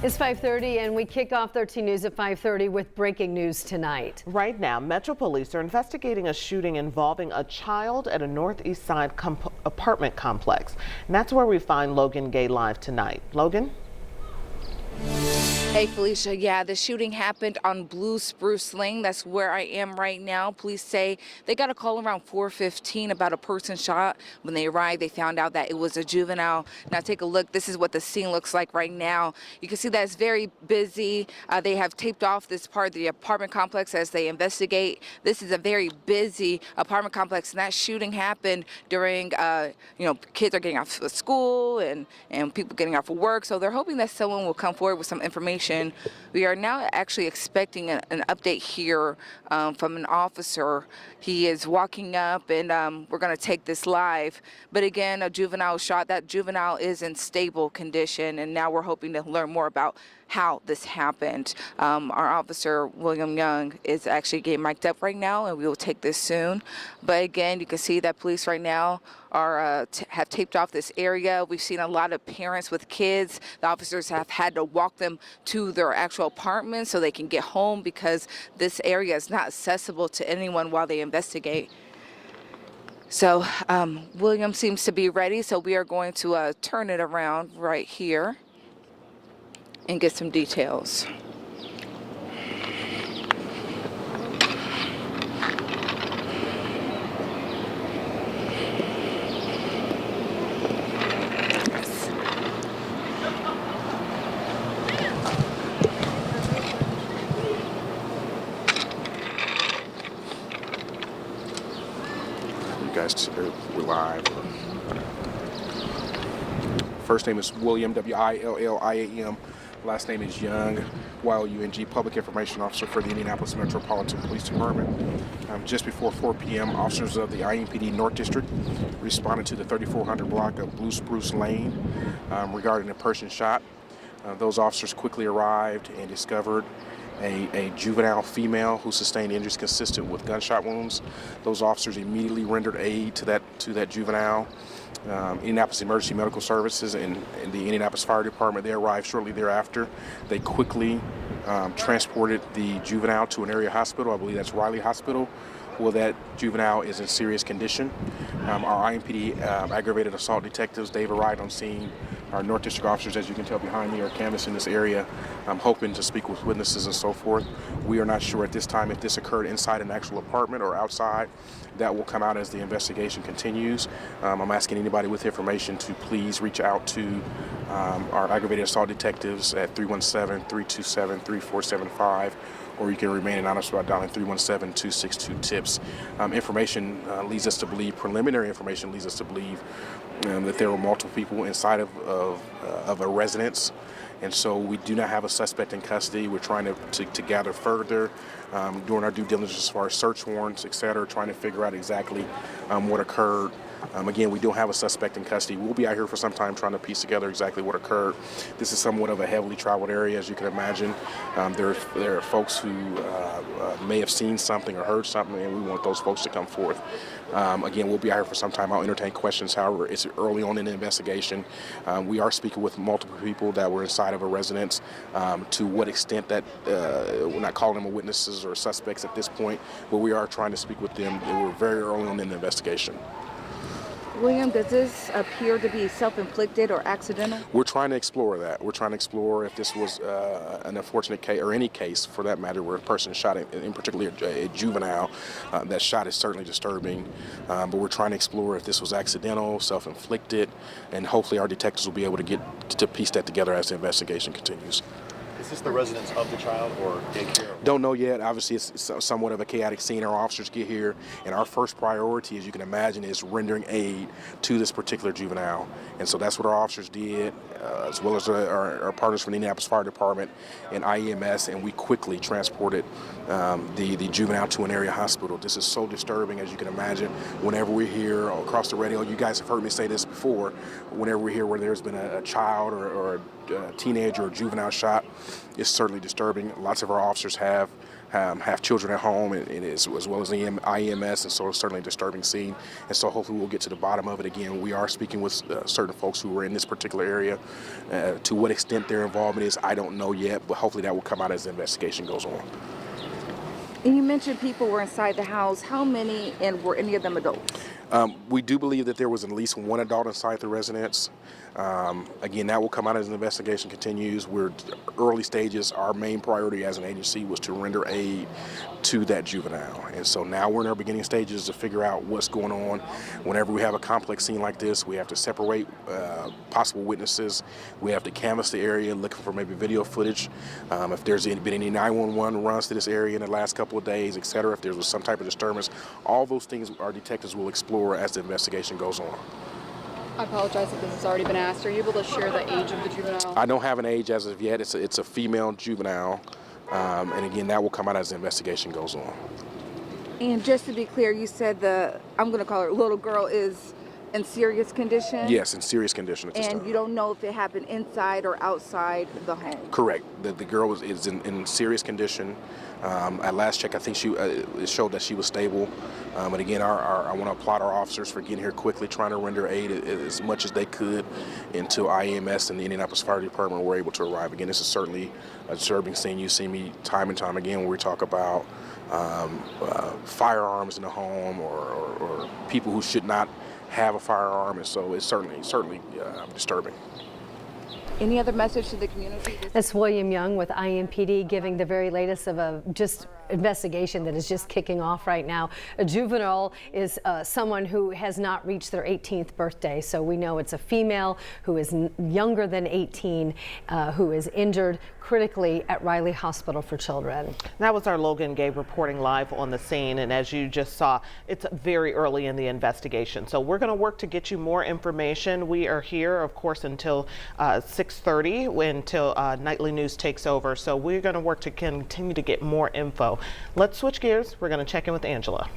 It's 5:30 and we kick off 13 News at 5:30 with breaking news tonight. Right now, Metro Police are investigating a shooting involving a child at a Northeast Side apartment complex. And that's where we find Logan Gay live tonight. Logan? Hey Felicia, yeah, the shooting happened on Blue Spruce Lane. That's where I am right now. Police say they got a call around 4:15 about a person shot. When they arrived, they found out that it was a juvenile. Now take a look. This is what the scene looks like right now. You can see that it's very busy. They have taped off this part of the apartment complex as they investigate. This is a very busy apartment complex, and that shooting happened during, kids are getting off of school and people getting off of work. So they're hoping that someone will come forward with some information. We are now actually expecting an update here from an officer. He is walking up, and we're going to take this live. But again, a juvenile shot. That juvenile is in stable condition, and now we're hoping to learn more about how this happened. Our officer, William Young, is actually getting mic'd up right now, and we will take this soon. But again, you can see that police right now are have taped off this area. We've seen a lot of parents with kids. The officers have had to walk them to their actual apartments so they can get home because this area is not accessible to anyone while they investigate. So William seems to be ready, so we are going to turn it around right here and get some details. You guys, we're live. First name is William, W-I-L-L-I-A-M. Last name is Young, Y-O-U-N-G, Public Information Officer for the Indianapolis Metropolitan Police Department. Just before 4 p.m., officers of the IMPD North District responded to the 3400 block of Blue Spruce Lane regarding a person shot. Those officers quickly arrived and discovered a juvenile female who sustained injuries consistent with gunshot wounds. Those officers immediately rendered aid to that juvenile. Indianapolis Emergency Medical Services and the Indianapolis Fire Department, they arrived shortly thereafter. They quickly transported the juvenile to an area hospital. I believe that's Riley Hospital. Well, that juvenile is in serious condition. Our IMPD aggravated assault detectives, they've arrived on scene. Our North District officers, as you can tell behind me, are canvassing this area, hoping to speak with witnesses and so forth. We are not sure at this time if this occurred inside an actual apartment or outside. That will come out as the investigation continues. I'm asking anybody with information to please reach out to our aggravated assault detectives at 317-327-3475. Or you can remain anonymous by dialing 317-262-TIPS. Information leads us to believe, preliminary information leads us to believe that there were multiple people inside of a residence. And so we do not have a suspect in custody. We're trying to gather further, doing our due diligence as far as search warrants, et cetera, trying to figure out exactly what occurred. Again, we don't have a suspect in custody. We'll be out here for some time trying to piece together exactly what occurred. This is somewhat of a heavily traveled area, as you can imagine. There are folks who may have seen something or heard something, and we want those folks to come forth. Again, we'll be out here for some time. I'll entertain questions. However, it's early on in the investigation. We are speaking with multiple people that were inside of a residence. To what extent that we're not calling them witnesses or suspects at this point, but we are trying to speak with them. We're very early on in the investigation. William, does this appear to be self-inflicted or accidental? We're trying to explore that. We're trying to explore if this was an unfortunate case, or any case for that matter, where a person shot, in particular a juvenile. That shot is certainly disturbing, but we're trying to explore if this was accidental, self-inflicted, and hopefully our detectives will be able to get to piece that together as the investigation continues. Is this the residence of the child or daycare? Don't know yet. Obviously, it's somewhat of a chaotic scene. Our officers get here, and our first priority, as you can imagine, is rendering aid to this particular juvenile. And so that's what our officers did, as well as our partners from the Indianapolis Fire Department and IEMS, and we quickly transported the juvenile to an area hospital. This is so disturbing, as you can imagine. Whenever we hear across the radio, you guys have heard me say this before, whenever we hear where there's been a child or a teenager or juvenile shot, it's certainly disturbing. Lots of our officers have have children at home, and as well as the IMS, and so it's certainly a disturbing scene. And so hopefully we'll get to the bottom of it. Again, we are speaking with certain folks who were in this particular area. To what extent their involvement is, I don't know yet, but hopefully that will come out as the investigation goes on. And you mentioned people were inside the house. How many, and were any of them adults? We do believe that there was at least one adult inside the residence. Again, that will come out as an investigation continues. We're early stages. Our main priority as an agency was to render aid to that juvenile. And so now we're in our beginning stages to figure out what's going on. Whenever we have a complex scene like this, we have to separate possible witnesses. We have to canvass the area, looking for maybe video footage. If there's been any 911 runs to this area in the last couple of days, et cetera, if there was some type of disturbance, all those things our detectives will explore as the investigation goes on. I apologize if this has already been asked. Are you able to share the age of the juvenile? I don't have an age as of yet. It's a female juvenile. And again, that will come out as the investigation goes on. And just to be clear, you said I'm going to call her little girl, is in serious condition? Yes, in serious condition at this time. And you don't know if it happened inside or outside the home? Correct. The girl is in serious condition. At last check, I think it showed that she was stable. But again, I want to applaud our officers for getting here quickly, trying to render aid as much as they could until IMS and the Indianapolis Fire Department were able to arrive. Again, this is certainly a disturbing scene. You see me time and time again when we talk about firearms in the home or people who should not have a firearm, and so it's certainly disturbing. Any other message to the community? That's William Young with IMPD giving the very latest of a investigation that is just kicking off right now. A juvenile is someone who has not reached their 18th birthday, so we know it's a female who is younger than 18 who is injured critically at Riley Hospital for Children. That was our Logan Gay reporting live on the scene, and as you just saw, it's very early in the investigation, so we're going to work to get you more information. We are here, of course, until 6:30 until Nightly News takes over, so we're going to work to continue to get more info. Let's switch gears. We're going to check in with Angela.